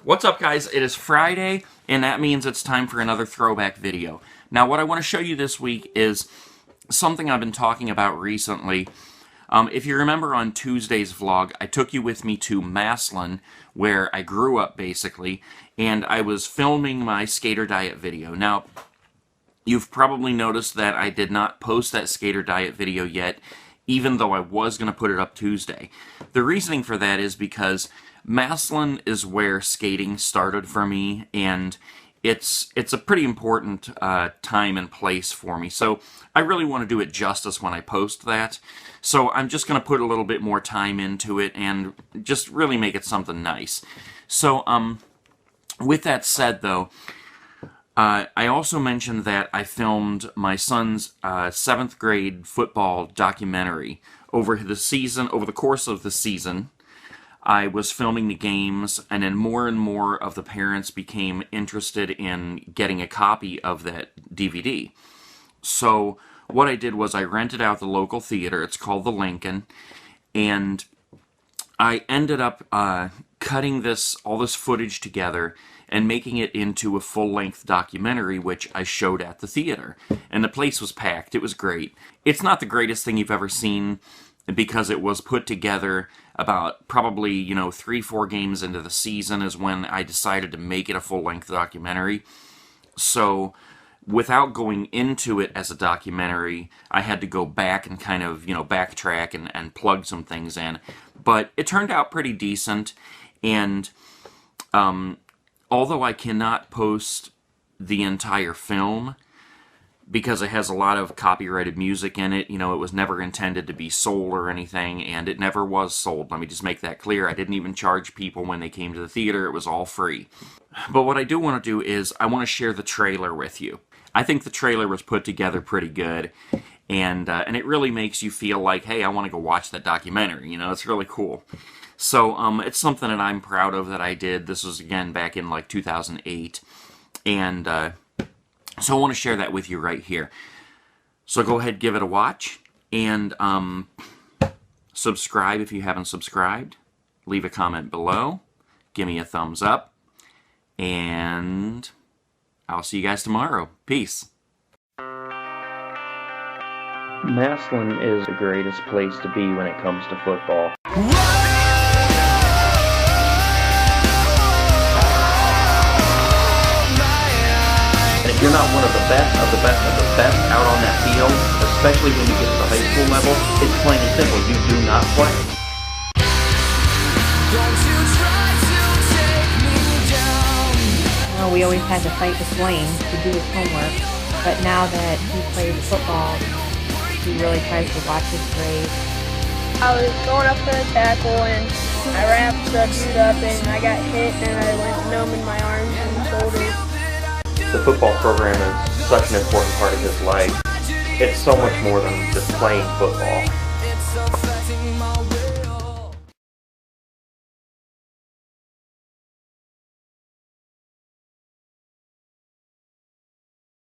What's up, guys? It is Friday, and that means it's time for another throwback video. Now, what I want to show you this week is something I've been talking about recently. If you remember on Tuesday's vlog, I took you with me to Massillon, where I grew up, basically, and I was filming my skater diet video. Now, you've probably noticed that I did not post that skater diet video yet, even though I was going to put it up Tuesday. The reasoning for that is because Massillon is where skating started for me, and it's a pretty important time and place for me. So I really want to do it justice when I post that. So I'm just going to put a little bit more time into it and just really make it something nice. So with that said, though, I also mentioned that I filmed my son's 7th grade football documentary over the course of the season. I was filming the games, and then more and more of the parents became interested in getting a copy of that DVD. So what I did was I rented out the local theater. It's called the Lincoln, and I ended up cutting all this footage together and making it into a full-length documentary, which I showed at the theater. And the place was packed. It was great. It's not the greatest thing you've ever seen, because it was put together about probably, 3-4 games into the season is when I decided to make it a full-length documentary. So without going into it as a documentary, I had to go back and kind of, backtrack and plug some things in. But it turned out pretty decent, and although I cannot post the entire film, because it has a lot of copyrighted music in it, it was never intended to be sold or anything, and it never was sold. Let me just make that clear. I didn't even charge people when they came to the theater. It was all free. But what I do want to do is I want to share the trailer with you. I think the trailer was put together pretty good, and it really makes you feel like, hey, I want to go watch that documentary. It's really cool. So it's something that I'm proud of that I did. This was, again, back in, 2008, and so I want to share that with you right here. So go ahead, give it a watch, and subscribe if you haven't subscribed. Leave a comment below. Give me a thumbs up. And I'll see you guys tomorrow. Peace. Massillon is the greatest place to be when it comes to football. If you're not one of the best of the best of the best out on that field, especially when you get to the high school level, it's plain and simple, you do not play. Don't you try to take me down. We always had to fight with Wayne to do his homework, but now that he plays football, he really tries to watch his grades. I was going up for the tackle, and I wrapped the dude up, and I got hit, and I went numb in my arms and shoulders. The football program is such an important part of his life. It's so much more than just playing football.